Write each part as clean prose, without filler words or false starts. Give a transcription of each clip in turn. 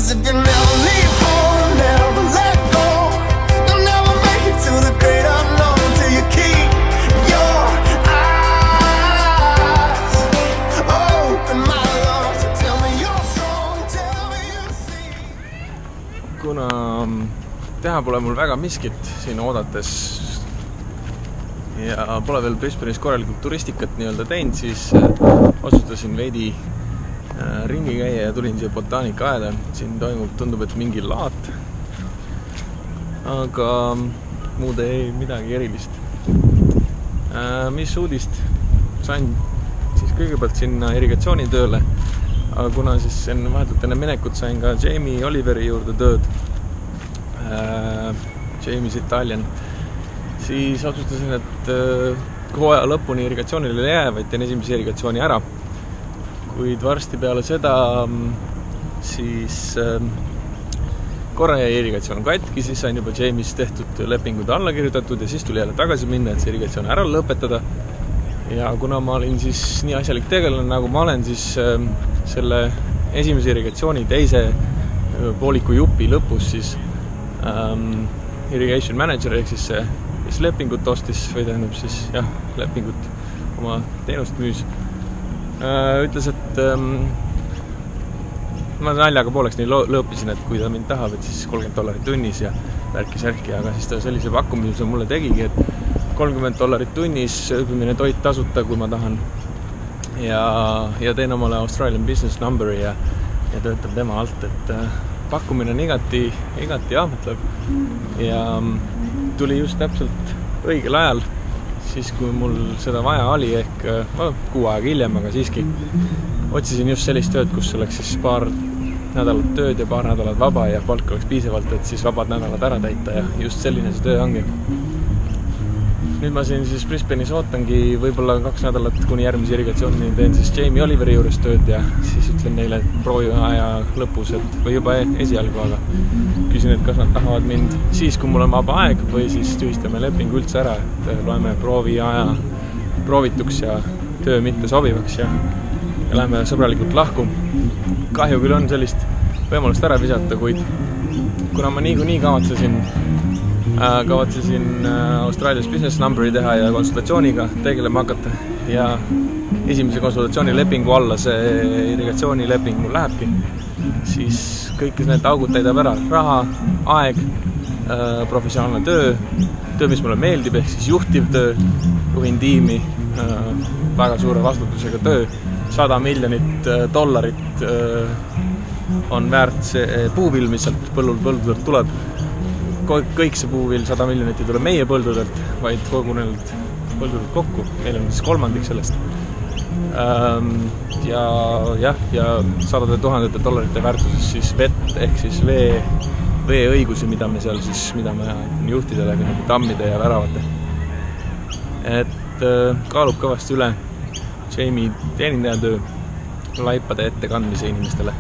'Cause if you never leave home, never let go, you'll never make it to the great unknown till you keep your eyes open, my love. So tell me you're strong, tell me you see. Kuna teha pole mul väga miskit siin oodates ja pole veel Brisbane'is korralikult turistikat nii-öelda teinud, siis otsustasin veidi ringi käia ja tulin siia botaanikaaeda. Siin toimub, tundub, et mingi laat, aga muud ei midagi erilist. Mis uudist? Sain siis kõigepealt sinna irrigatsioonitööle, aga kuna siis vahetult enne minekut sain ka Jamie Oliveri juurde tööd, Jamie's Italian, siis otsustasin, et hooaja lõpuni irrigatsioonile ei jää, vaid teen esimese irrigatsiooni ära. Kuid varsti peale seda siis korra jäi irrigatsioon katki, siis sain juba Jamie's tehtud lepingud alla kirjutatud ja siis tuli jälle tagasi minna, et see irrigatsioon ära lõpetada. Ja kuna ma olin siis nii asjalik tegelane, nagu ma olen, siis selle esimese irrigatsiooni teise pooliku jupi lõpus siis irrigation manager ehk siis see, kes lepingut ostis või tähendab siis jah, lepingut oma teenust müüs, ütles, et ma naljaga pooleks nii lõõpisin, et kui ta mind tahab, et siis $30 tunnis ja värki-särki, aga siis ta sellise pakkumise mulle tegigi, et $30 tunnis, ööbimine, toit tasuta, kui ma tahan, ja teen omale Australian Business Numberi ja töötab tema alt, et pakkumine on igati ahmetlev ja tuli just täpselt õigel ajal, siis kui mul seda vaja oli, ehk kuu aega hiljem, aga siiski otsisin just sellist tööd, kus oleks siis paar nädalat tööd ja paar nädalat vaba ja palk oleks piisavalt, et siis vabad nädalad ära täita ja just selline see töö ongi. Nüüd ma siin siis Brisbane'is ootangi võib-olla 2 nädalat kuni järgmise irrigatsiooni, teen siis Jamie Oliveri juures tööd ja siis ütlen neile prooviaja lõpus, et või juba esialgu, aga küsin, et kas nad tahavad mind siis, kui mul on vaba aeg või siis tühistame lepingu üldse ära, et loeme prooviaja proovituks ja töö mitte sobivaks ja lähme sõbralikult lahku. Kahju küll on sellist võimalust ära visata, kuid kuna ma niikuinii kavatsesin Australia's Business Numberi teha ja konsultatsiooniga tegelema hakata ja esimese konsultatsioonilepingu alla see irrigatsioonileping mul lähebki, siis kõik need augud täidab ära raha, aeg, professionaalne töö, mis mulle meeldib, ehk siis juhtiv töö, juhin tiimi, väga suure vastutusega töö, $100 miljonit on väärt see puuvill, mis sealt põldudelt tuleb. Kõik see puuvill, $100 miljonit ei tule meie põldudelt, vaid kogu neilt põldudelt kokku. Meil on siis $1/3 sellest. Ja $100,000 väärtuses siis vett ehk siis veeõigusi, mida me seal siis, mida me juhtida läbi nagu tammide ja väravate. Et kaalub kõvasti üle Jamie teenindajatöö laipade ettekandmise inimestele.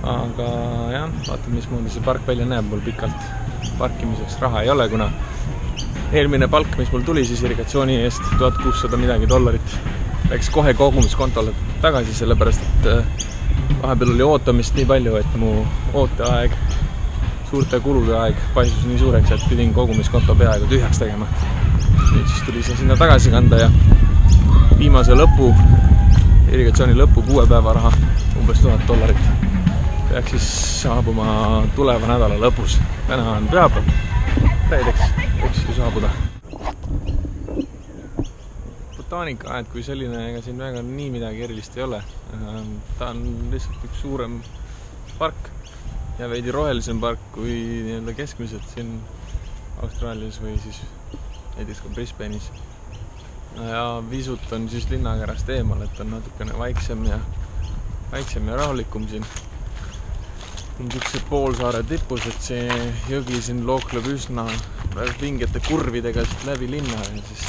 Aga jah, vaatame, mismoodi see park välja näeb. Mul pikalt parkimiseks raha ei ole, kuna eelmine palk, mis mul tuli siis irrigatsiooni eest, $1,600 midagi, läks kohe kogumiskontole tagasi, sellepärast et vahepeal oli ootamist nii palju, et mu ooteaeg, suurte kulude aeg paisus nii suureks, et pidin kogumiskonto peaaegu tühjaks tegema. Nüüd siis tuli see sinna tagasi kanda ja viimase irrigatsiooni lõpu 6 päeva raha, umbes $1,000 peaks siis saabuma tuleva nädala lõpus. Täna on pühapäev, reedeks võiks ju saabuda. Botaanikaaed kui selline, ega siin väga nii midagi erilist ei ole. Ta on lihtsalt üks suurem park ja veidi rohelisem park kui nii-öelda keskmised siin Austraalias või siis näiteks ka Brisbane'is. Ja visut on siis linnakärast eemal, et on natukene vaiksem ja rahulikum siin. On siuksed poolsaare tipus, et see jõgi siin lookleb üsna vingete kurvidega läbi linna ja siis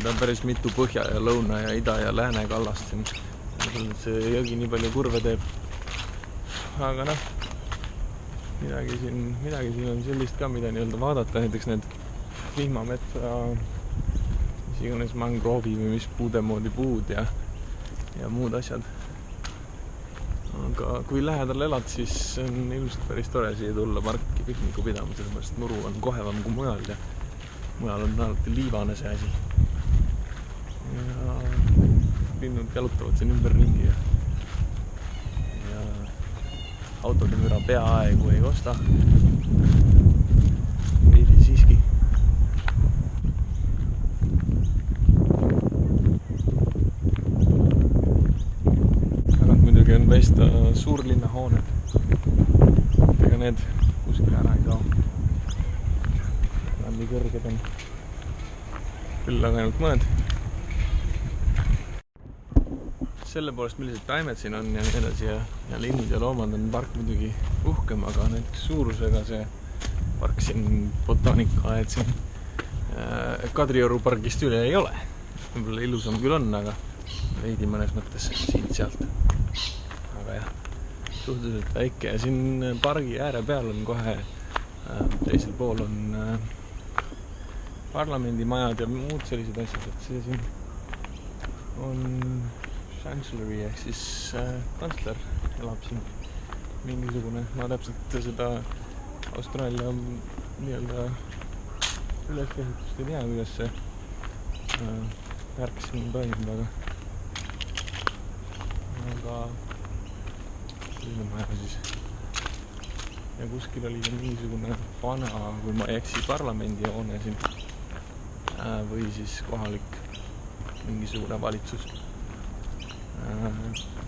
ta on päris mitu põhja ja lõuna ja ida ja lääne kallast siin. See jõgi nii palju kurve teeb. Aga noh, midagi siin on sellist ka, mida nii-öelda vaadata, näiteks need vihmametsa, mis iganes mangroovi või mis puude moodi puud ja muud asjad. aga kui lähedal elad, siis on ilmselt päris tore siia tulla parki pikniku pidama, sellepärast muru on kohevam kui mujal ja mujal on alati liivane see asi. Ja linnud jalutavad siin ümberringi ja autode müra peaaegu ei kosta. Veidi siiski. Muidugi on paista suurlinna hooned. Ega need kuskil ära ei saa. Nad nii kõrged on. Küll aga ainult mõned. Selle poolest, millised taimed siin on ja nii edasi ja linnud ja loomad on park muidugi uhkem, aga näiteks suurusega see park siin, botaanikaaed siin Kadrioru pargist üle ei ole. Võib-olla ilusam küll on, aga veidi mõnes mõttes siit-sealt. Aga jah, suhteliselt väike ja siin pargi ääre peal on kohe teisel pool on parlamendimajad ja muud sellised asjad, et see siin on chancellery ehk siis kantsler elab siin mingisugune, ma täpselt seda Austraalia nii-öelda üleskehitust ei tea, kuidas see värk siin toimub, aga selline maja siis. Ja kuskil oli mingisugune vana, kui ma ei eksi, parlamendihoone siin või siis kohalik mingisugune valitsus.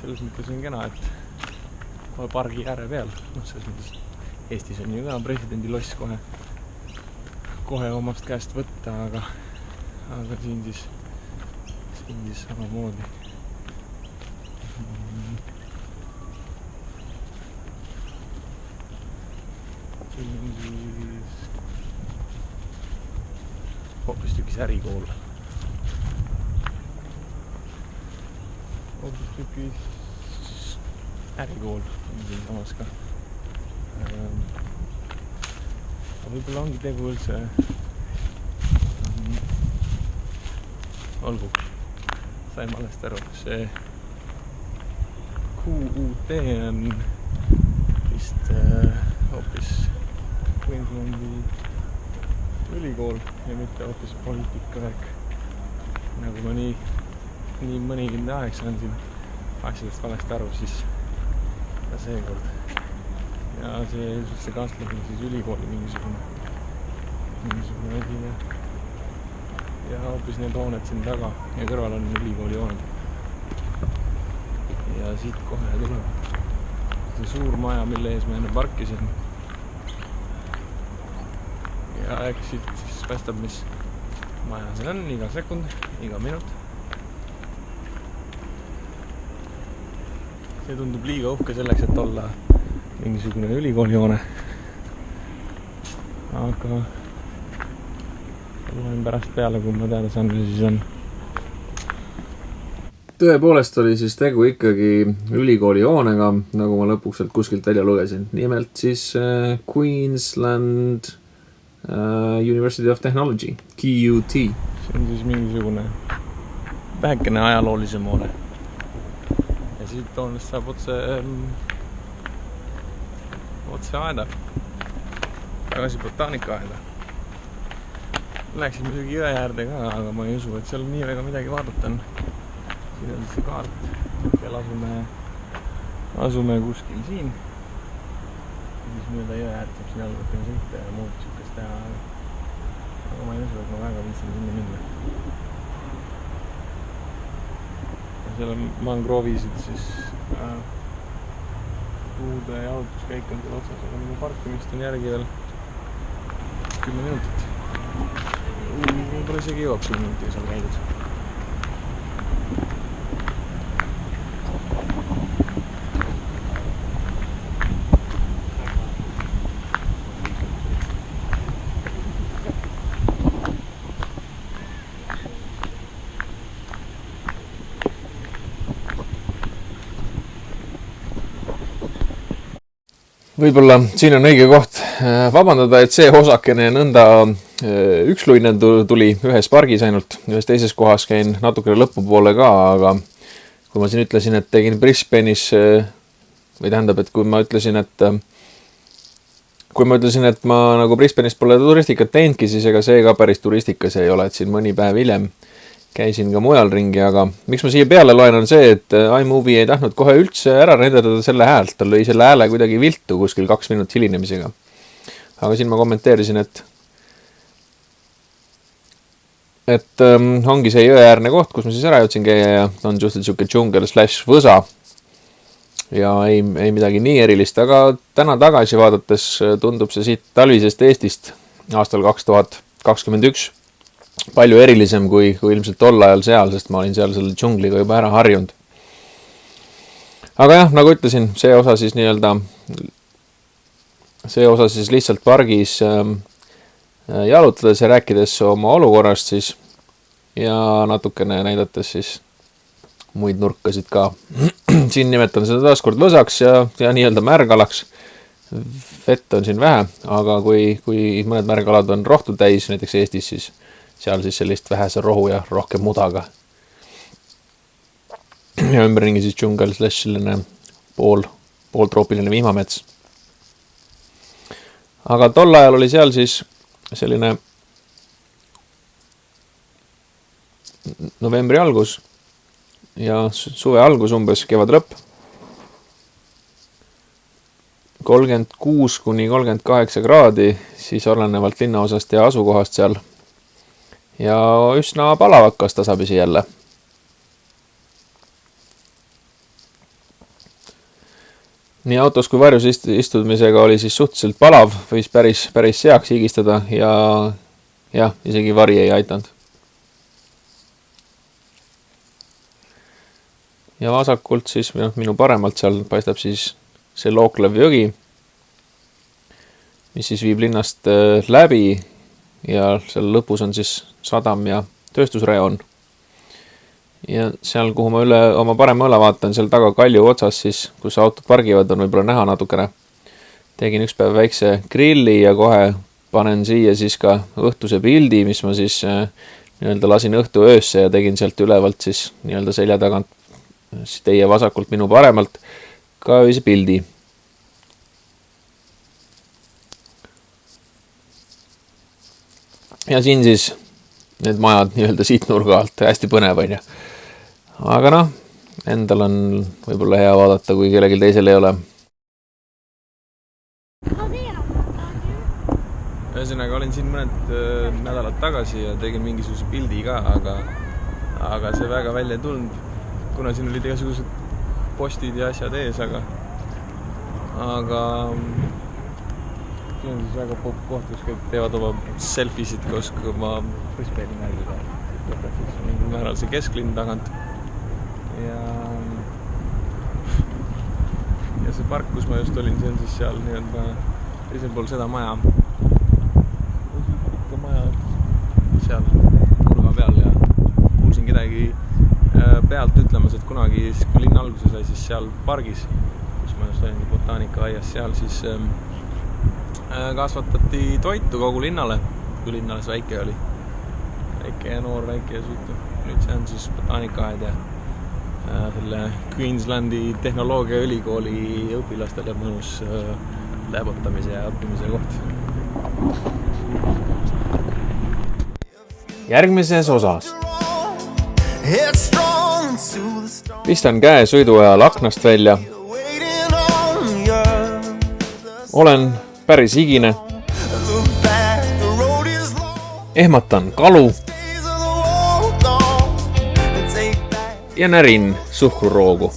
Selles mõttes on kena, et pargi ääre peal, selles mõttes Eestis on ju ka presidendi loss kohe omast käest võtta, aga siin siis samamoodi. Siin on siis hoopistükkis ärikool. Hoopistükkis ärikool on siin samas ka. Võib-olla ongi tegu üldse olgu, sain valesti aru, see QUT on vist hoopis Queenslandi ülikool ja mitte hoopis poliitikavärk, nagu ma nii mõnikinde aeg saan siin asjadest valesti aru, siis ka seekord. Ja see kantsler on siis ülikooli mingisugune asi ja hoopis need hooned siin taga ja kõrval on ülikooli hooned. Ja siit kohe tuleb see suur maja, mille ees ma enne parkisin. Ja eks siit siis paistab, mis maja siin on, iga sekund, iga minut. See tundub liiga uhke selleks, et olla mingisugune ülikoolihoone. Aga loen pärast peale, kui ma teada saan, mis siis on. Tõepoolest oli siis tegu ikkagi ülikoolihoonega, nagu ma lõpuks sealt kuskilt välja lugesin. Nimelt siis Queensland University of Technology, QUT. See on siis mingisugune vähekene ajaloolisem hoone. Ja siit hoonest saab otse aeda. Tagasi botaanikaaeda. Läheksin muidugi jõe äärde ka, aga ma ei usu, et seal nii väga midagi vaadata on. Siin on see kaart. Hetkel asume kuskil siin. Siis mööda jõe äärt saab siin jalgratega sõita ja muud sükest teha. Aga ma ei usu, et ma väga viitsin sinna minna. Ja seal on mangroovisid siis puude jalutuskäik on seal otsas, aga minu parkimist on järgi veel 10 minutit. Võib-olla isegi jõuab 10 minutit seal käidud. Võib-olla siin on õige koht vabandada, et see osakene nõnda üksluine tuli ühes pargis ainult, ühes teises kohas käin natukene lõpupoole ka, aga kui ma siin ütlesin, et tegin Brisbane'is või tähendab, et kui ma ütlesin, et ma nagu Brisbane'is pole turistikat teinudki, siis ega see ka päris turistikas ei ole, et siin mõni päev hiljem käisin ka mujal ringi, aga miks ma siia peale loen on see, et iMovie ei tahtnud kohe üldse ära renderdada selle häält, ta lõi selle hääle kuidagi viltu kuskil 2 minutit hilinemisega. Aga siin ma kommenteerisin, et ongi see jõeäärne koht, kus ma siis ära jõudsin käia ja on just siuke džungel / võsa ja ei midagi nii erilist, aga täna tagasi vaadates tundub see siit talvisest Eestist aastal 2021 palju erilisem kui ilmselt tol ajal seal, sest ma olin seal selle džungliga juba ära harjunud. Aga jah, nagu ütlesin, see osa siis lihtsalt pargis jalutades ja rääkides oma olukorrast siis ja natukene näidates siis muid nurkasid ka. Siin nimetan seda taaskord võsaks ja nii-öelda märgalaks. Vett on siin vähe, aga kui mõned märgalad on rohtu täis, näiteks Eestis, siis seal siis sellist vähese rohu ja rohkem mudaga. Ja ümberringi siis džungel / selline pooltroopiline vihmamets. Aga tol ajal oli seal siis selline novembri algus ja suve algus umbes, kevad lõpp. 36 kuni 38 kraadi, siis olenevalt linnaosast ja asukohast seal. Ja üsna palavakas tasapisi jälle. Nii autos kui varjus istumisega oli siis suhteliselt palav, võis päris seaks higistada ja isegi vari ei aitanud. Ja vasakult siis minu paremalt seal paistab siis see looklev jõgi, mis siis viib linnast läbi ja seal lõpus on siis sadam ja tööstusrajoon. Ja seal, kuhu ma üle oma parema õla vaatan, seal taga kalju otsas siis, kus autod pargivad, on võib-olla näha natukene. Tegin üks päev väikse grilli ja kohe panen siia siis ka õhtuse pildi, mis ma siis nii-öelda lasin õhtu öösse ja tegin sealt ülevalt siis nii-öelda selja tagant siis teie vasakult minu paremalt ka öise pildi. Ja siin siis need majad nii-öelda siit nurga alt, hästi põnev on ja. Aga noh, endal on võib-olla hea vaadata, kui kellelgi teisel ei ole. Ühesõnaga, olin siin mõned nädalad tagasi ja tegin mingisuguse pildi ka, aga see väga välja ei tulnud, kuna siin olid igasugused postid ja asjad ees, aga see on siis väga popp koht, kus kõik teevad oma selfisid koos oma Brisbane'i märgiga. Mingil määral see kesklinn tagant. Ja see park, kus ma just olin, see on siis seal nii-öelda teisel pool seda maja. Ikka maja seal nurga peal ja kuulsin kedagi pealt ütlemas, et kunagi, kui linn alguse sai, siis seal pargis, kus ma just olin botaanika-aias, seal siis kasvatati toitu kogu linnale, kui linnale see väike oli. Väike ja noor, väike ja süütu. Nüüd see on siis botaanika-aed ja selle Queenslandi tehnoloogia ülikooli õpilastele mõnus läbotamise ja õppimise koht. Järgmises osas pistan käe sõidu ajal aknast välja. Olen päris higine. Ehmatan kalu. Ja närin suhkruroogu.